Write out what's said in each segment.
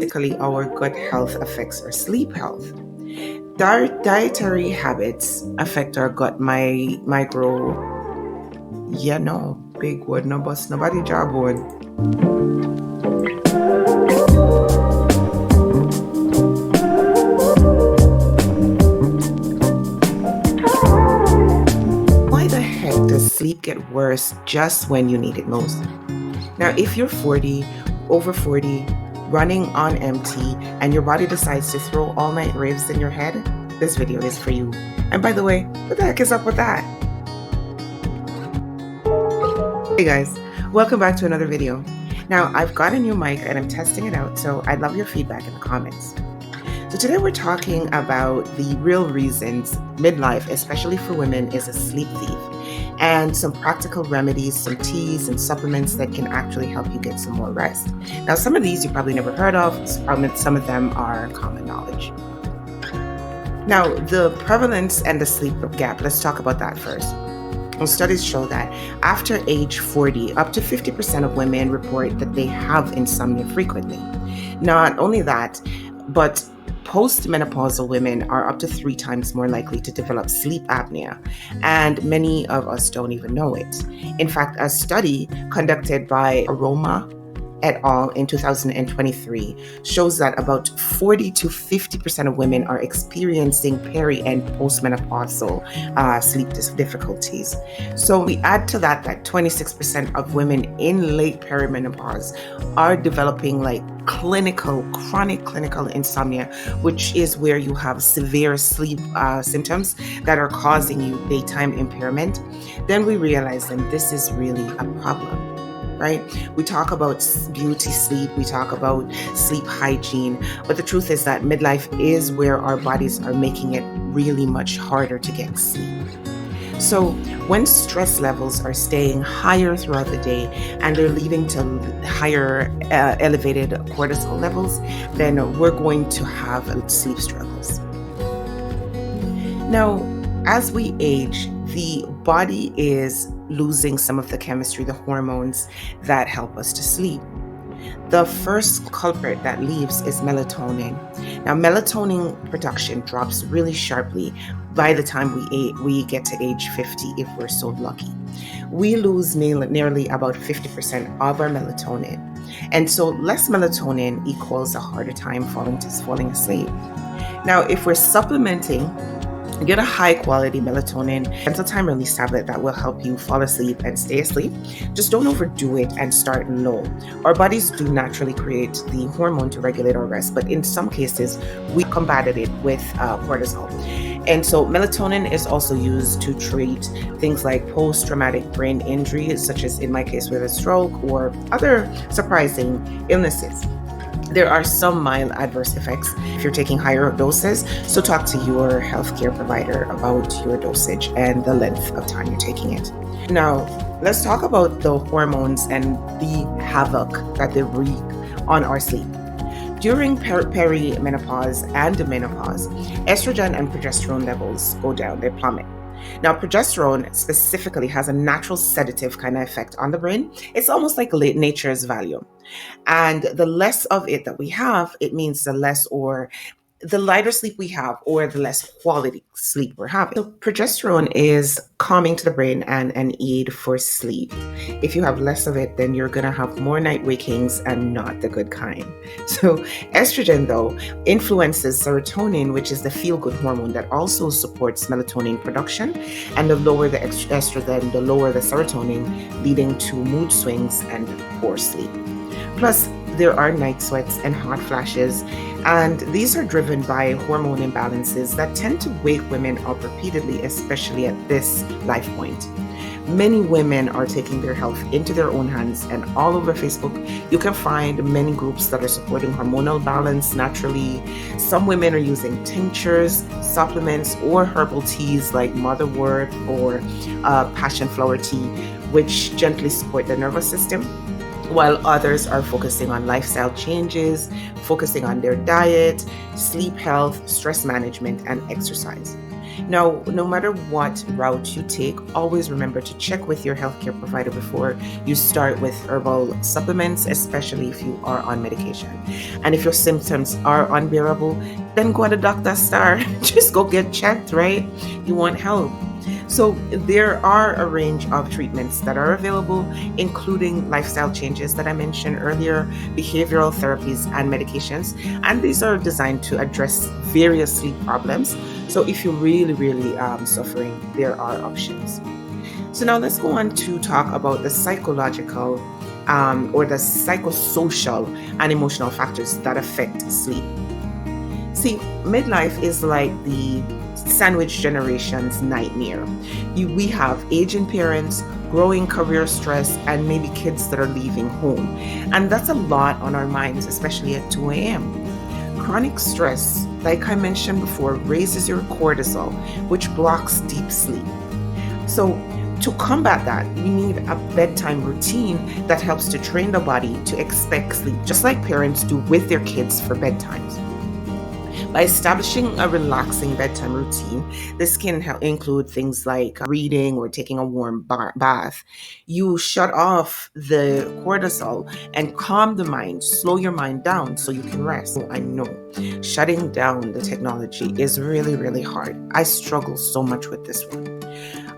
Basically, our gut health affects our sleep health. Dietary habits affect our gut micro. Yeah, no, big word, no bust, nobody job word. Why the heck does sleep get worse just when you need it most? Now, if you're 40, over 40, running on empty, and your body decides to throw all night raves in your head, this video is for you. And by the way, what the heck is up with that? Hey guys, welcome back to another video. Now, I've got a new mic and I'm testing it out, so I'd love your feedback in the comments. So today we're talking about the real reasons midlife, especially for women, is a sleep thief, and some practical remedies, some teas and supplements that can actually help you get some more rest. Now, some of these you probably never heard of, some of them are common knowledge. Now, the prevalence and the sleep gap, let's talk about that first. Well, studies show that after age 40, up to 50% of women report that they have insomnia frequently. Not only that, but postmenopausal women are up to 3 times more likely to develop sleep apnea, and many of us don't even know it. In fact, a study conducted by Aroma et al. In 2023 shows that about 40 to 50% of women are experiencing peri and postmenopausal sleep difficulties. So we add to that 26% of women in late perimenopause are developing chronic clinical insomnia, which is where you have severe sleep symptoms that are causing you daytime impairment. Then we realize that this is really a problem. Right? We talk about beauty sleep, we talk about sleep hygiene, but the truth is that midlife is where our bodies are making it really much harder to get sleep. So when stress levels are staying higher throughout the day and they're leading to higher elevated cortisol levels, then we're going to have sleep struggles. Now, as we age, the body is losing some of the chemistry, the hormones that help us to sleep. The first culprit that leaves is melatonin. Now, melatonin production drops really sharply by the time we get to age 50 if we're so lucky. We lose nearly about 50% of our melatonin. And so less melatonin equals a harder time falling asleep. Now, if we're supplementing, get a high quality melatonin and time release tablet that will help you fall asleep and stay asleep. Just don't overdo it and start low. Our bodies do naturally create the hormone to regulate our rest, but in some cases we combated it with cortisol. And so melatonin is also used to treat things like post-traumatic brain injuries, such as in my case with a stroke or other surprising illnesses. There are some mild adverse effects if you're taking higher doses, so talk to your healthcare provider about your dosage and the length of time you're taking it. Now, let's talk about the hormones and the havoc that they wreak on our sleep. During perimenopause and menopause, estrogen and progesterone levels go down, they plummet. Now, progesterone specifically has a natural sedative kind of effect on the brain. It's almost like nature's Valium. And the less of it that we have, it means the lighter sleep we have, or the less quality sleep we're having. So progesterone is calming to the brain and an aid for sleep. If you have less of it, then you're going to have more night wakings and not the good kind. So estrogen, though, influences serotonin, which is the feel-good hormone that also supports melatonin production. And the lower the estrogen, the lower the serotonin, leading to mood swings and poor sleep. Plus, there are night sweats and hot flashes, and these are driven by hormone imbalances that tend to wake women up repeatedly, especially at this life point. Many women are taking their health into their own hands, and all over Facebook, you can find many groups that are supporting hormonal balance naturally. Some women are using tinctures, supplements, or herbal teas like motherwort or passion flower tea, which gently support the nervous system, while others are focusing on lifestyle changes, focusing on their diet, sleep health, stress management, and exercise. Now, no matter what route you take, always remember to check with your healthcare provider before you start with herbal supplements, especially if you are on medication. And if your symptoms are unbearable, then go to Dr. Star. Just go get checked, right? You want help. So, there are a range of treatments that are available, including lifestyle changes that I mentioned earlier, behavioral therapies, and medications. And these are designed to address various sleep problems. So, if you're really suffering, there are options. So, now let's go on to talk about the psychological or the psychosocial and emotional factors that affect sleep. See, midlife is like the sandwich generation's nightmare. We have aging parents, growing career stress, and maybe kids that are leaving home. And that's a lot on our minds, especially at 2 a.m. Chronic stress, like I mentioned before, raises your cortisol, which blocks deep sleep. So, to combat that, we need a bedtime routine that helps to train the body to expect sleep, just like parents do with their kids for bedtimes. By establishing a relaxing bedtime routine, this can include things like reading or taking a warm bath. You shut off the cortisol and calm the mind, slow your mind down so you can rest. I know shutting down the technology is really hard. I struggle so much with this one.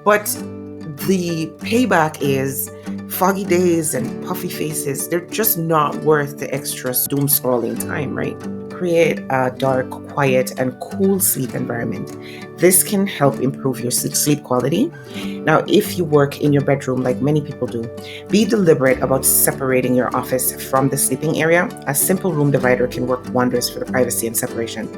But the payback is foggy days and puffy faces. They're just not worth the extra doom scrolling time, right? Create a dark, quiet, and cool sleep environment. This can help improve your sleep quality. Now, if you work in your bedroom like many people do, be deliberate about separating your office from the sleeping area. A simple room divider can work wonders for the privacy and separation.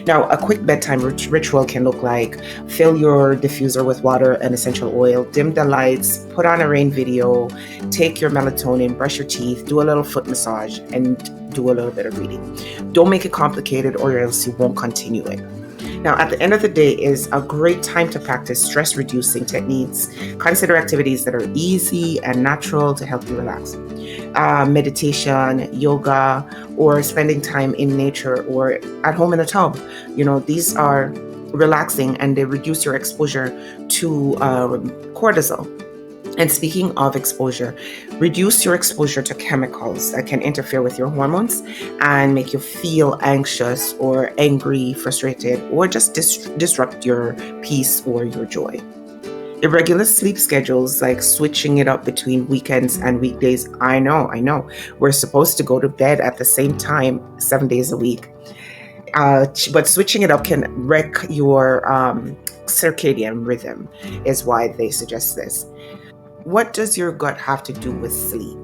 Now, a quick bedtime ritual can look like fill your diffuser with water and essential oil, dim the lights, put on a rain video, take your melatonin, brush your teeth, do a little foot massage, and do a little bit of reading. Don't make it complicated or else you won't continue it. Now, at the end of the day is a great time to practice stress reducing techniques. Consider activities that are easy and natural to help you relax. Meditation, yoga, or spending time in nature or at home in a tub. These are relaxing and they reduce your exposure to cortisol. And speaking of exposure, reduce your exposure to chemicals that can interfere with your hormones and make you feel anxious or angry, frustrated, or just disrupt your peace or your joy. Irregular sleep schedules, like switching it up between weekends and weekdays. I know. We're supposed to go to bed at the same time 7 days a week. But switching it up can wreck your circadian rhythm, is why they suggest this. What does your gut have to do with sleep?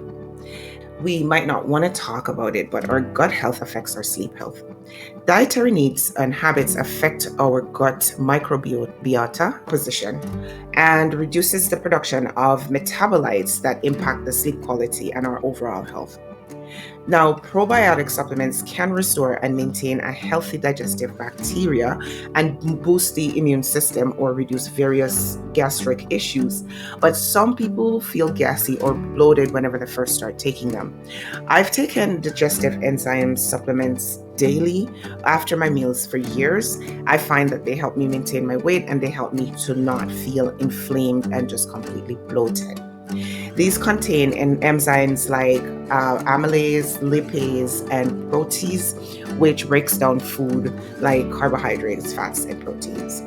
We might not want to talk about it, but our gut health affects our sleep health. Dietary needs and habits affect our gut microbiota position and reduces the production of metabolites that impact the sleep quality and our overall health. Now, probiotic supplements can restore and maintain a healthy digestive bacteria and boost the immune system or reduce various gastric issues. But some people feel gassy or bloated whenever they first start taking them. I've taken digestive enzyme supplements daily after my meals for years. I find that they help me maintain my weight and they help me to not feel inflamed and just completely bloated. These contain enzymes like amylase, lipase, and protease, which breaks down food like carbohydrates, fats, and proteins.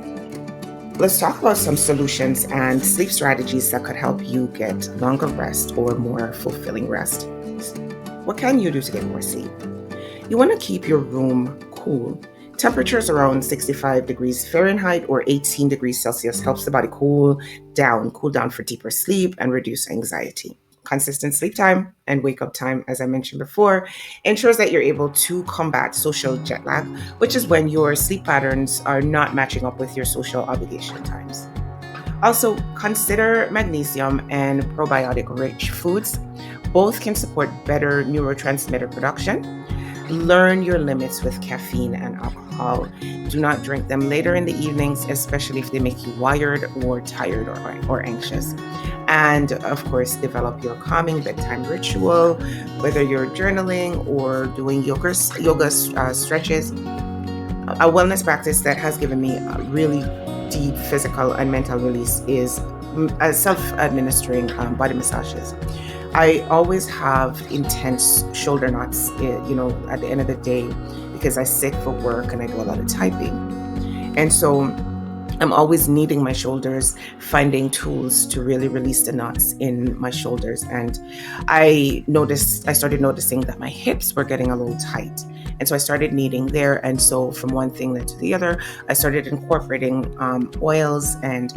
Let's talk about some solutions and sleep strategies that could help you get longer rest or more fulfilling rest. What can you do to get more sleep? You want to keep your room cool. Temperatures around 65 degrees Fahrenheit or 18 degrees Celsius helps the body cool down for deeper sleep and reduce anxiety. Consistent sleep time and wake up time, as I mentioned before, ensures that you're able to combat social jet lag, which is when your sleep patterns are not matching up with your social obligation times. Also, consider magnesium and probiotic-rich foods. Both can support better neurotransmitter production. Learn your limits with caffeine and alcohol. Do not drink them later in the evenings, especially if they make you wired or tired or anxious. And of course, develop your calming bedtime ritual, whether you're journaling or doing yoga stretches. A wellness practice that has given me really deep physical and mental release is self-administering body massages. I always have intense shoulder knots, at the end of the day, because I sit for work and I do a lot of typing. And so I'm always kneading my shoulders, finding tools to really release the knots in my shoulders. And I started noticing that my hips were getting a little tight. And so I started kneading there. And so from one thing led to the other, I started incorporating oils and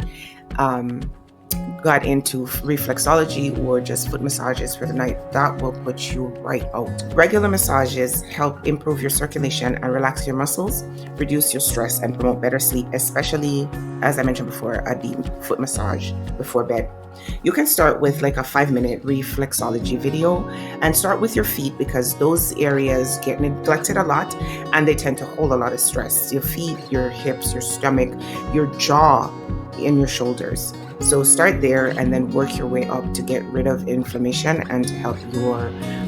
got into reflexology or just foot massages for the night. That will put you right out. Regular massages help improve your circulation and relax your muscles, reduce your stress, and promote better sleep, especially, as I mentioned before, a deep foot massage before bed. You can start with like a 5-minute reflexology video and start with your feet because those areas get neglected a lot and they tend to hold a lot of stress. Your feet, your hips, your stomach, your jaw, and your shoulders. So start there and then work your way up to get rid of inflammation and to help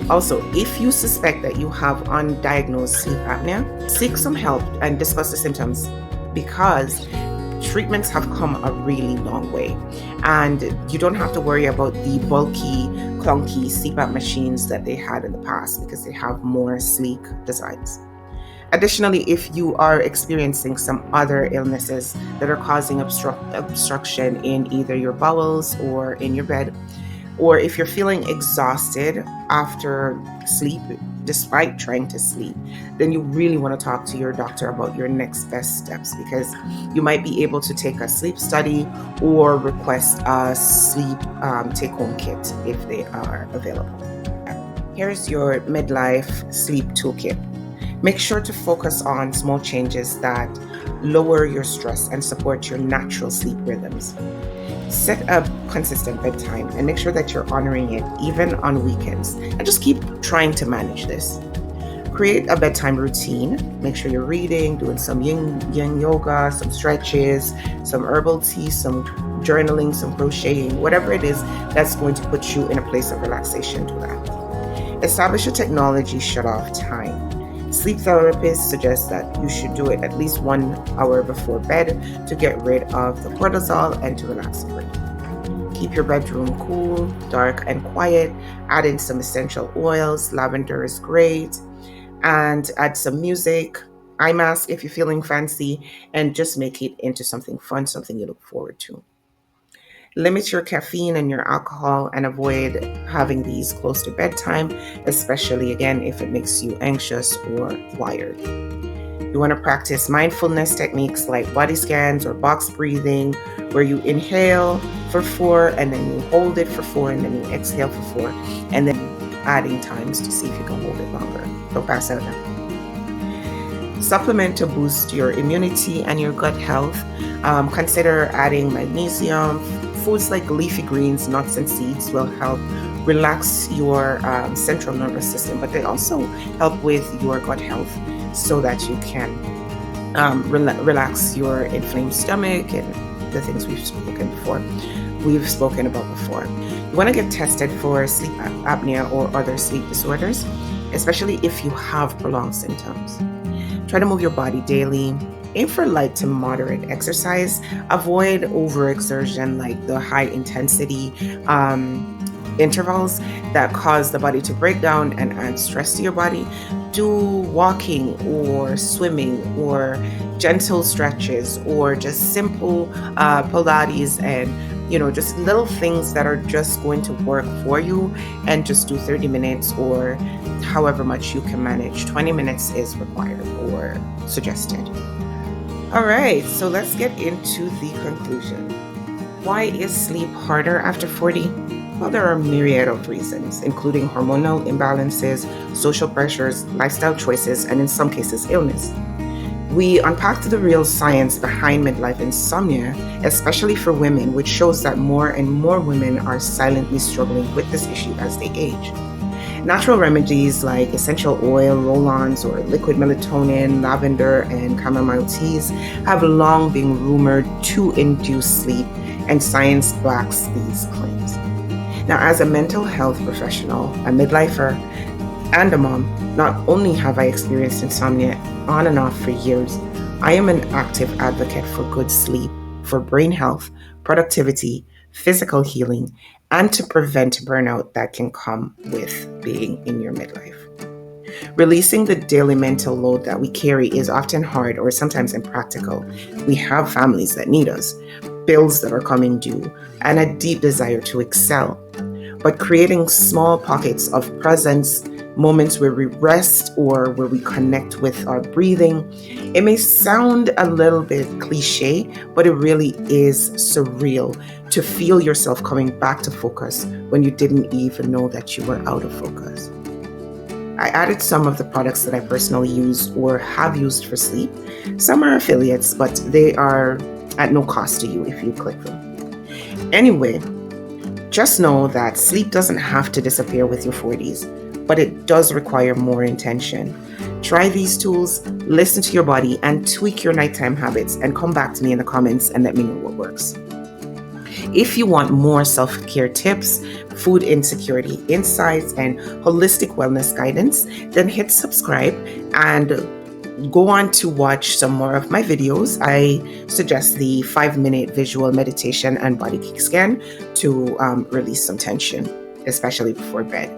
Also, if you suspect that you have undiagnosed sleep apnea, seek some help and discuss the symptoms because treatments have come a really long way. And you don't have to worry about the bulky, clunky CPAP machines that they had in the past because they have more sleek designs. Additionally, if you are experiencing some other illnesses that are causing obstruction in either your bowels or in your bed, or if you're feeling exhausted after sleep, despite trying to sleep, then you really want to talk to your doctor about your next best steps because you might be able to take a sleep study or request a sleep take-home kit if they are available. Here's your midlife sleep toolkit. Make sure to focus on small changes that lower your stress and support your natural sleep rhythms. Set a consistent bedtime and make sure that you're honoring it even on weekends. And just keep trying to manage this. Create a bedtime routine. Make sure you're reading, doing some yin yoga, some stretches, some herbal tea, some journaling, some crocheting, whatever it is that's going to put you in a place of relaxation. Do that. Establish a technology shut-off time. Sleep therapists suggest that you should do it at least 1 hour before bed to get rid of the cortisol and to relax your brain. Keep your bedroom cool, dark, and quiet. Add in some essential oils. Lavender is great. And add some music, eye mask if you're feeling fancy, and just make it into something fun, something you look forward to. Limit your caffeine and your alcohol and avoid having these close to bedtime, especially again if it makes you anxious or wired. You want to practice mindfulness techniques like body scans or box breathing, where you inhale for 4 and then you hold it for 4 and then you exhale for 4, and then adding times to see if you can hold it longer. Don't pass out now. Supplement to boost your immunity and your gut health. Consider adding magnesium. Foods like leafy greens, nuts, and seeds will help relax your central nervous system, but they also help with your gut health so that you can relax your inflamed stomach and the things we've spoken about before. You want to get tested for sleep apnea or other sleep disorders, especially if you have prolonged symptoms. Try to move your body daily. Aim for light to moderate exercise. Avoid overexertion like the high intensity intervals that cause the body to break down and add stress to your body. Do walking or swimming or gentle stretches or just simple Pilates and just little things that are just going to work for you, and just do 30 minutes or however much you can manage. 20 minutes is required or suggested. All right, so let's get into the conclusion. Why is sleep harder after 40? Well, there are a myriad of reasons, including hormonal imbalances, social pressures, lifestyle choices, and in some cases, illness. We unpacked the real science behind midlife insomnia, especially for women, which shows that more and more women are silently struggling with this issue as they age. Natural remedies like essential oil, roll-ons, or liquid melatonin, lavender, and chamomile teas have long been rumored to induce sleep, and science backs these claims. Now, as a mental health professional, a midlifer, and a mom, not only have I experienced insomnia on and off for years, I am an active advocate for good sleep for brain health, productivity, physical healing, and to prevent burnout that can come with being in your midlife. Releasing the daily mental load that we carry is often hard or sometimes impractical. We have families that need us, bills that are coming due, and a deep desire to excel. But creating small pockets of presence, moments where we rest or where we connect with our breathing, it may sound a little bit cliche, but it really is surreal to feel yourself coming back to focus when you didn't even know that you were out of focus. I added some of the products that I personally use or have used for sleep. Some are affiliates, but they are at no cost to you if you click them. Anyway, just know that sleep doesn't have to disappear with your 40s, but it does require more intention. Try these tools, listen to your body, and tweak your nighttime habits, and come back to me in the comments and let me know what works. If you want more self-care tips, food insecurity insights, and holistic wellness guidance, then hit subscribe and go on to watch some more of my videos. I suggest the 5-minute visual meditation and body kick scan to release some tension, especially before bed.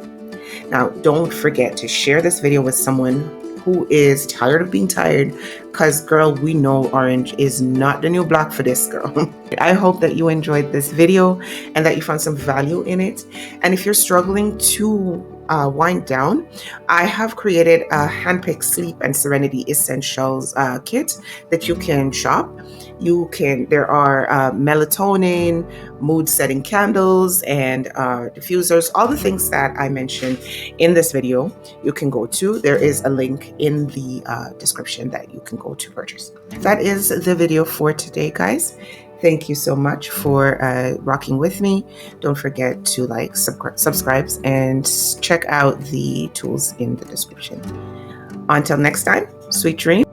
Now, don't forget to share this video with someone who is tired of being tired, because girl, we know orange is not the new black for this girl. I hope that you enjoyed this video and that you found some value in it. And if you're struggling to wind down, I have created a handpicked sleep and serenity essentials kit that you can shop. There are melatonin, mood setting candles, and diffusers, all the things that I mentioned in this video. You can go to, there is a link in the description that you can go to purchase. That is the video for today, guys. Thank you so much for rocking with me. Don't forget to like, subscribe, and check out the tools in the description. Until next time, sweet dreams.